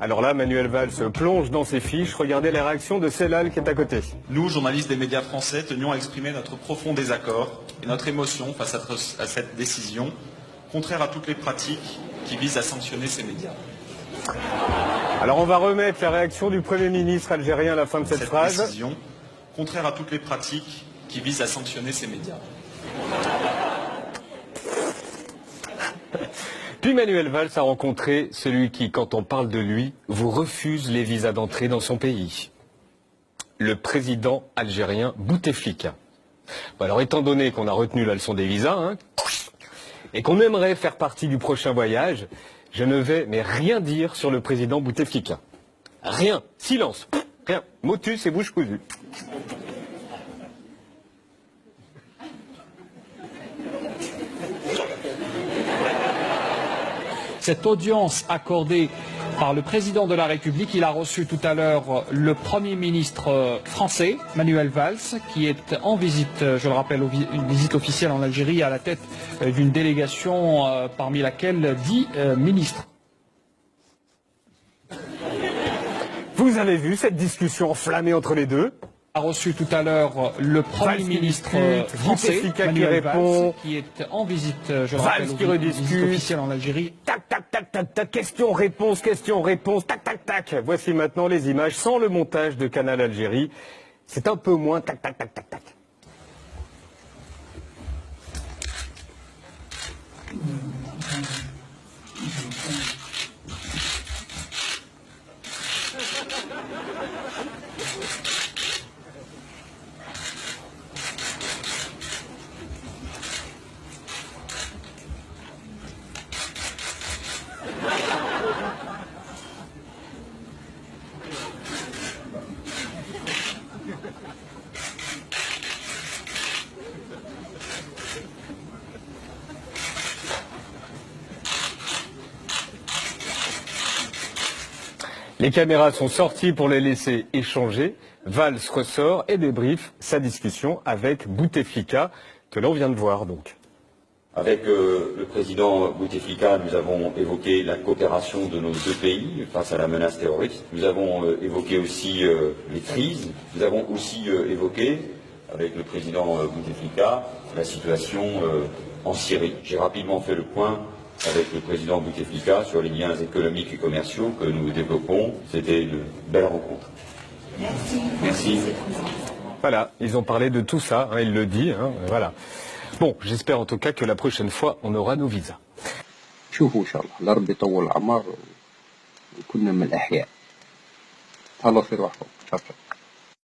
Alors là, Manuel Valls se plonge dans ses fiches. Regardez les réactions de Célal qui est à côté. Nous, journalistes des médias français, tenions à exprimer notre profond désaccord et notre émotion face à cette décision, contraire à toutes les pratiques qui visent à sanctionner ces médias. Alors on va remettre la réaction du Premier ministre algérien à la fin de cette phrase. Décision, contraire à toutes les pratiques qui visent à sanctionner ces médias. Puis Manuel Valls a rencontré celui qui, quand on parle de lui, vous refuse les visas d'entrée dans son pays. Le président algérien Bouteflika. Bon, alors étant donné qu'on a retenu la leçon des visas, et qu'on aimerait faire partie du prochain voyage, je ne vais mais rien dire sur le président Bouteflika. Rien. Silence. Rien. Motus et bouche cousue. Cette audience accordée par le président de la République, il a reçu tout à l'heure le Premier ministre français, Manuel Valls, qui est en visite, je le rappelle, une visite officielle en Algérie à la tête d'une délégation parmi laquelle 10 ministres. Vous avez vu cette discussion enflammée entre les deux? A reçu tout à l'heure le Premier ministre français, Manuel Valls, qui est en visite, je le rappelle, une visite officielle en Algérie. Tac, tac, tac, tac, tac, question-réponse, tac, tac, tac. Voici maintenant les images sans le montage de Canal Algérie. C'est un peu moins tac, tac, tac, tac, tac. Les caméras sont sorties pour les laisser échanger. Valls ressort et débriefe sa discussion avec Bouteflika, que l'on vient de voir donc. Avec le président Bouteflika, nous avons évoqué la coopération de nos deux pays face à la menace terroriste. Nous avons évoqué aussi les crises. Nous avons aussi évoqué, avec le président Bouteflika, la situation en Syrie. J'ai rapidement fait le point avec le président Bouteflika sur les liens économiques et commerciaux que nous développons. C'était une belle rencontre. Merci. Merci. Voilà, ils ont parlé de tout ça, il le dit, voilà. Bon, j'espère en tout cas que la prochaine fois, on aura nos visas. شوفوا إن شاء الله الرب يطول الأعمار وكنا من الأحياء. تهلاو في روحكم.